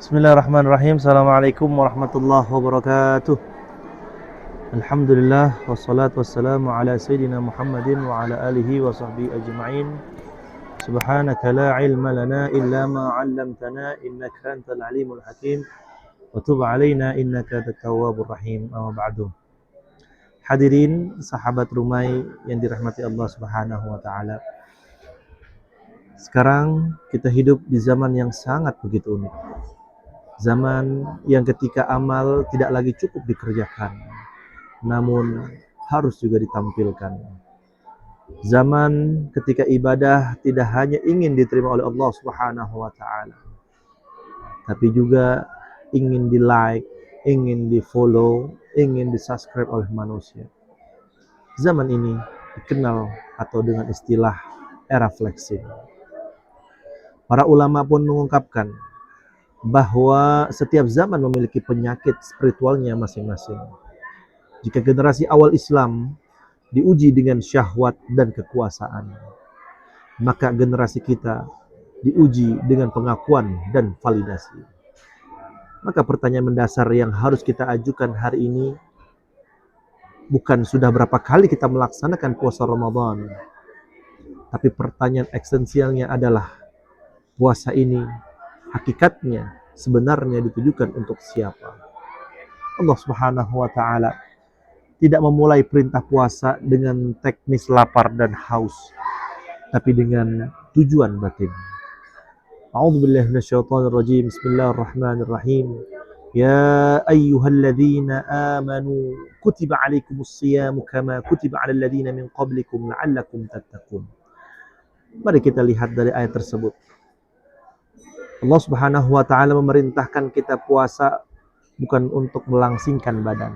Bismillahirrahmanirrahim. Assalamualaikum warahmatullahi wabarakatuh. Alhamdulillah wassalatu wassalamu ala sayyidina Muhammadin wa ala alihi wa sahbihi ajma'in. Subhanaka la ilma lana illa ma 'allamtana innaka antal alimul hakim wa tub 'alaina innaka antat tawwabur rahim. Amma ba'du. Hadirin sahabat Rumai yang dirahmati Allah Subhanahu wa taala. Sekarang kita hidup di zaman yang sangat begitu unik. Zaman yang ketika amal tidak lagi cukup dikerjakan, namun harus juga ditampilkan. Zaman ketika ibadah tidak hanya ingin diterima oleh Allah Subhanahu wa taala, tapi juga ingin di-like, ingin di-follow, ingin di-subscribe oleh manusia. Zaman ini dikenal atau dengan istilah era flexing. Para ulama pun mengungkapkan bahwa setiap zaman memiliki penyakit spiritualnya masing-masing. Jika generasi awal Islam diuji dengan syahwat dan kekuasaan, maka generasi kita diuji dengan pengakuan dan validasi. Maka pertanyaan mendasar yang harus kita ajukan hari ini bukan sudah berapa kali kita melaksanakan puasa Ramadan, tapi pertanyaan esensialnya adalah puasa ini hakikatnya sebenarnya ditujukan untuk siapa? Allah Subhanahu wa taala tidak memulai perintah puasa dengan teknis lapar dan haus, tapi dengan tujuan batin. A'udzubillahi minasyaitonirrajim. Bismillahirrahmanirrahim. Ya ayyuhalladzina amanu kutiba 'alaikumus-shiyamu kama kutiba 'alal ladzina min qablikum la'allakum tattaqun. Mari kita lihat dari ayat tersebut. Allah Subhanahu wa taala memerintahkan kita puasa bukan untuk melangsingkan badan,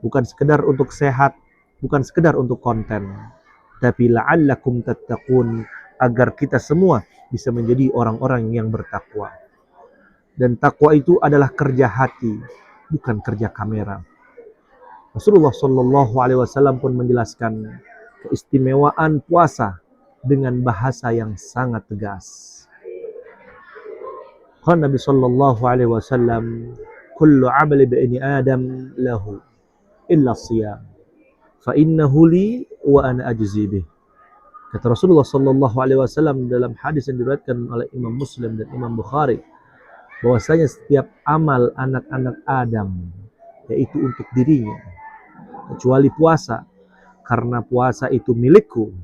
bukan sekedar untuk sehat, bukan sekedar untuk konten, tapi la'allakum tattaqun, agar kita semua bisa menjadi orang-orang yang bertakwa. Dan takwa itu adalah kerja hati, bukan kerja kamera. Rasulullah sallallahu alaihi wasallam pun menjelaskan keistimewaan puasa dengan bahasa yang sangat tegas. Qala Nabi sallallahu alaihi wasallam, kullu 'amali bani Adam lahu illa shiyam fa innahu li wa ana ajzi bih. Kata Rasulullah sallallahu alaihi wasallam dalam hadis yang diriwayatkan oleh Imam Muslim dan Imam Bukhari, bahwasanya setiap amal anak-anak Adam yaitu untuk dirinya kecuali puasa, karena puasa itu milikku,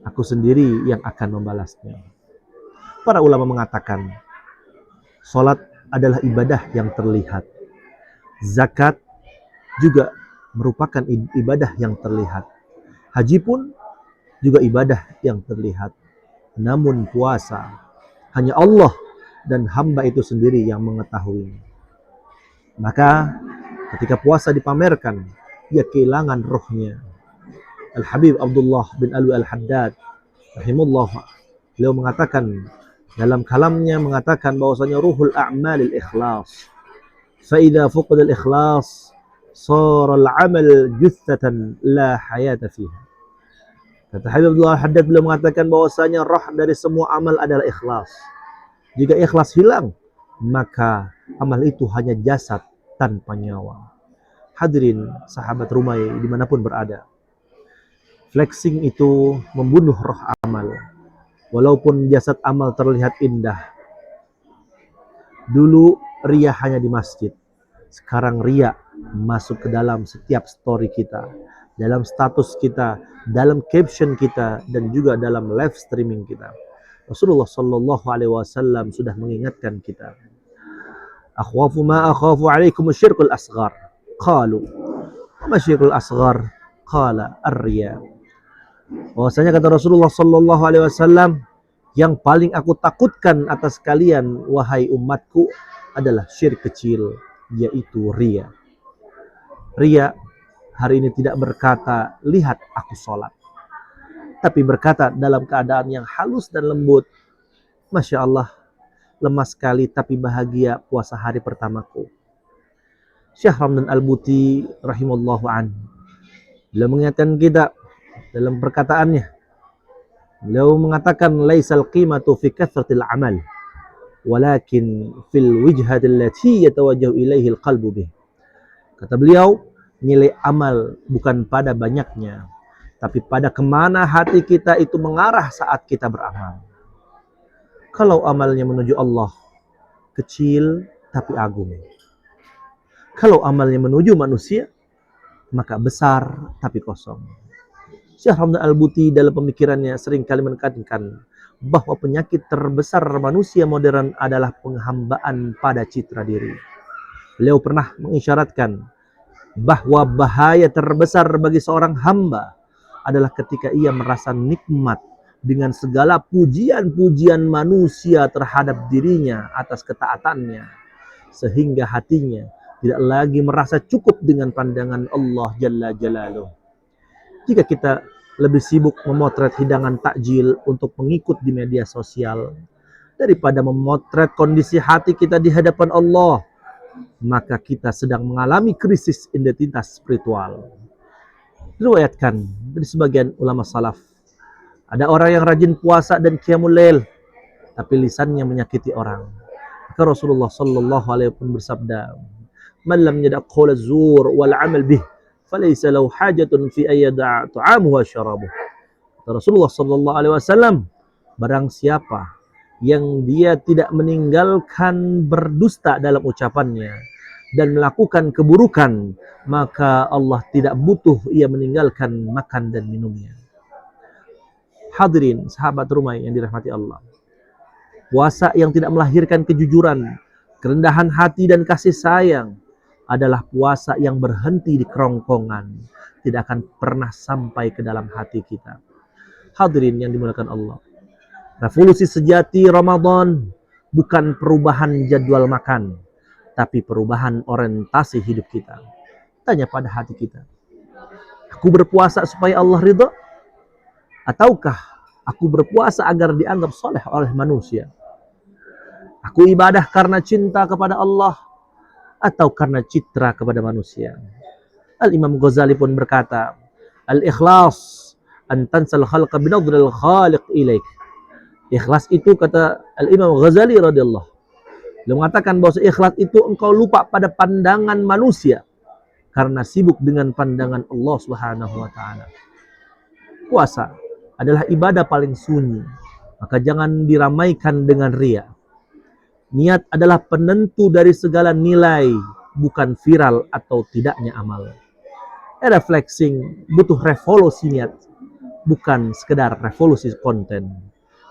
aku sendiri yang akan membalasnya. Para ulama mengatakan salat adalah ibadah yang terlihat. Zakat juga merupakan ibadah yang terlihat. Haji pun juga ibadah yang terlihat. Namun puasa hanya Allah dan hamba itu sendiri yang mengetahui. Maka ketika puasa dipamerkan, ia kehilangan rohnya. Al-Habib Abdullah bin Alwi Al-Haddad rahimahullah, beliau mengatakan dalam kalamnya, mengatakan bahwasanya ruhul a'malil ikhlas. Fa idza fuqida al-ikhlas sara al-'amal juthatan la hayata fiha. Kata Habib Abdullah Haddad, beliau mengatakan bahwasanya roh dari semua amal adalah ikhlas. Jika ikhlas hilang, maka amal itu hanya jasad tanpa nyawa. Hadirin sahabat Rumai dimanapun berada, flexing itu membunuh roh amal. Walaupun jasad amal terlihat indah. Dulu riya hanya di masjid. Sekarang riya masuk ke dalam setiap story kita, dalam status kita, dalam caption kita, dan juga dalam live streaming kita. Rasulullah sallallahu alaihi wasallam sudah mengingatkan kita. Akhwafu ma akhafu alaikum asyirkul asghar. Qalu, "Ma syirkul asghar?" Qala ar-riya. Bahwasanya kata Rasulullah sallallahu alaihi wasallam, yang paling aku takutkan atas kalian wahai umatku adalah syirik kecil, yaitu riya. Riya hari ini tidak berkata, lihat aku sholat, tapi berkata dalam keadaan yang halus dan lembut, Masya Allah, lemah sekali tapi bahagia puasa hari pertamaku. Syekh Ramdan Al-Buti rahimallahu anhu, beliau mengingatkan kita dalam perkataannya. Beliau mengatakan laisal qimatu fi kathratil amal, walakin fil wijhati allati yatawajjahu ilaihi al-qalbu bih. Kata beliau, nilai amal bukan pada banyaknya, tapi pada kemana hati kita itu mengarah saat kita beramal. Kalau amalnya menuju Allah, kecil tapi agung. Kalau amalnya menuju manusia, maka besar tapi kosong. Syekh Hamdan Al-Buti dalam pemikirannya sering kali menekankan bahwa penyakit terbesar manusia modern adalah penghambaan pada citra diri. Beliau pernah mengisyaratkan bahwa bahaya terbesar bagi seorang hamba adalah ketika ia merasa nikmat dengan segala pujian-pujian manusia terhadap dirinya atas ketaatannya, sehingga hatinya tidak lagi merasa cukup dengan pandangan Allah Jalla Jalaluh. Jika kita lebih sibuk memotret hidangan takjil untuk mengikut di media sosial daripada memotret kondisi hati kita di hadapan Allah, maka kita sedang mengalami krisis identitas spiritual. Diriwayatkan dari sebagian ulama salaf, ada orang yang rajin puasa dan qiyamul lail, tapi lisannya menyakiti orang. Maka Rasulullah sallallahu alaihi wasallam bersabda, "Man lam yada' qaula zur wal 'amal bih, falaysa lahu hajatun fi ay yada' ta'amuhu wa syarabuh." Rasulullah sallallahu alaihi wasallam, barang siapa yang dia tidak meninggalkan berdusta dalam ucapannya dan melakukan keburukan, maka Allah tidak butuh ia meninggalkan makan dan minumnya. Hadirin sahabat rumah yang dirahmati Allah, puasa yang tidak melahirkan kejujuran, kerendahan hati dan kasih sayang adalah puasa yang berhenti di kerongkongan, tidak akan pernah sampai ke dalam hati kita. Hadirin yang dimuliakan Allah, revolusi sejati Ramadan bukan perubahan jadwal makan, tapi perubahan orientasi hidup kita. Tanya pada hati kita, aku berpuasa supaya Allah ridha? Ataukah aku berpuasa agar dianggap soleh oleh manusia? Aku ibadah karena cinta kepada Allah atau karena citra kepada manusia? Al-Imam Ghazali pun berkata, al-ikhlas an tansal khalqa binadril khaliq ilaik. Ikhlas itu, kata Al-Imam Ghazali radhiyallahu, beliau mengatakan bahwa ikhlas itu engkau lupa pada pandangan manusia karena sibuk dengan pandangan Allah Subhanahu wa taala. Puasa adalah ibadah paling sunyi, maka jangan diramaikan dengan riya. Niat adalah penentu dari segala nilai, bukan viral atau tidaknya amal. Era flexing butuh revolusi niat, bukan sekedar revolusi konten.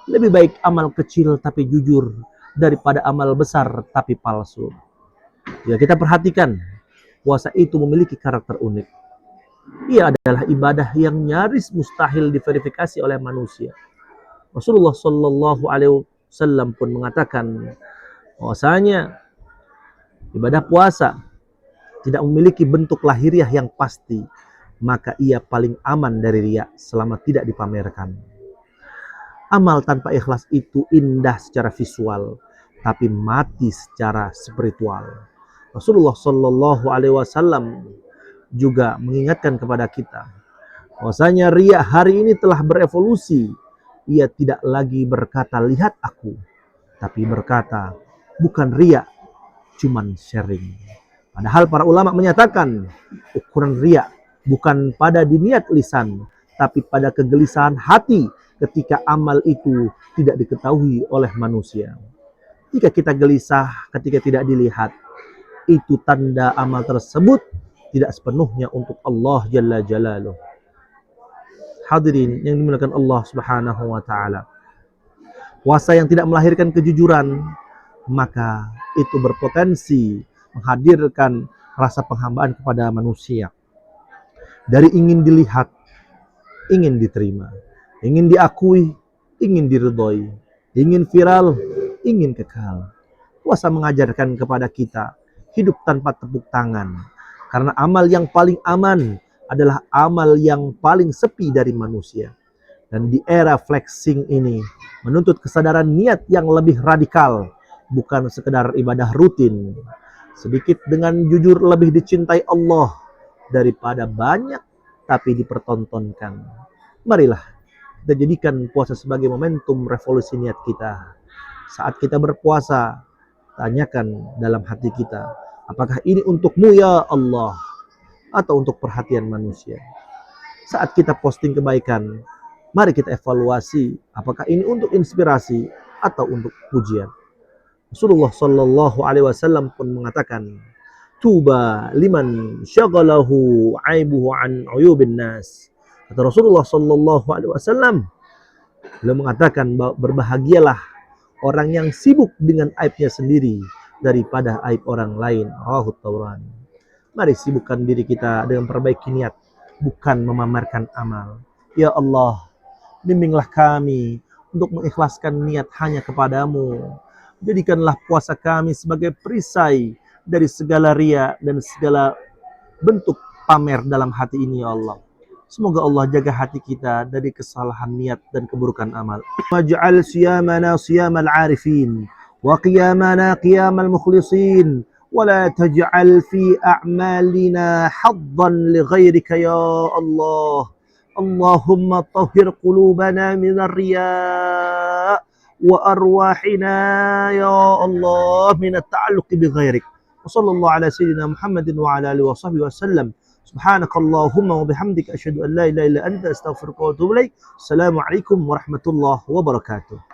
Lebih baik amal kecil tapi jujur daripada amal besar tapi palsu. Jika kita perhatikan, puasa itu memiliki karakter unik. Ia adalah ibadah yang nyaris mustahil diverifikasi oleh manusia. Rasulullah sallallahu alaihi wasallam pun mengatakan bahwasanya ibadah puasa tidak memiliki bentuk lahiriah yang pasti, maka ia paling aman dari riya selama tidak dipamerkan. Amal tanpa ikhlas itu indah secara visual, tapi mati secara spiritual. Rasulullah sallallahu alaihi wasallam juga mengingatkan kepada kita bahwasanya riya hari ini telah berevolusi. Ia tidak lagi berkata lihat aku, tapi berkata bukan riya, cuman sharing. Padahal para ulama menyatakan ukuran riya bukan pada diniat lisan, tapi pada kegelisahan hati ketika amal itu tidak diketahui oleh manusia. Jika kita gelisah ketika tidak dilihat, itu tanda amal tersebut tidak sepenuhnya untuk Allah Jalla Jalaluh. Hadirin yang dimuliakan Allah Subhanahu wa taala, puasa yang tidak melahirkan kejujuran, maka itu berpotensi menghadirkan rasa penghambaan kepada manusia. Dari ingin dilihat, ingin diterima, ingin diakui, ingin diridhoi, ingin viral, ingin kekal. Puasa mengajarkan kepada kita hidup tanpa tepuk tangan, karena amal yang paling aman adalah amal yang paling sepi dari manusia. Dan di era flexing ini menuntut kesadaran niat yang lebih radikal, bukan sekedar ibadah rutin. Sedikit dengan jujur lebih dicintai Allah daripada banyak tapi dipertontonkan. Marilah kita jadikan puasa sebagai momentum revolusi niat kita. Saat kita berpuasa, tanyakan dalam hati kita, apakah ini untukmu ya Allah, atau untuk perhatian manusia. Saat kita posting kebaikan, mari kita evaluasi, apakah ini untuk inspirasi atau untuk pujian. Rasulullah Shallallahu Alaihi Wasallam pun mengatakan, tuba liman syagalahu aibuhu an uyubin nas. Kata Rasulullah Shallallahu Alaihi Wasallam, beliau mengatakan, berbahagialah orang yang sibuk dengan aibnya sendiri daripada aib orang lain. Rawahu Tabrani. Mari sibukkan diri kita dengan perbaiki niat, bukan memamerkan amal. Ya Allah, bimbinglah kami untuk mengikhlaskan niat hanya kepadamu. Jadikanlah puasa kami sebagai perisai dari segala ria dan segala bentuk pamer dalam hati ini, ya Allah. Semoga Allah jaga hati kita dari kesalahan niat dan keburukan amal. Waj'al siyamana siyamal arifin wa qiyamana qiyamal mukhlisin wa la taj'al fi a'malina haddan li ghairika ya Allah. Allahumma tahhir qulubana minar riya' wa arwahina ya Allah min at-ta'alluq bi ghairik. Wassallallahu ala sayyidina Muhammadin wa ala alihi wa sahbihi wasallam. Subhanakallahumma wa bihamdika asyhadu an la ilaha illa anta astaghfiruka wa atubu ilaik. Assalamualaikum warahmatullahi wabarakatuh.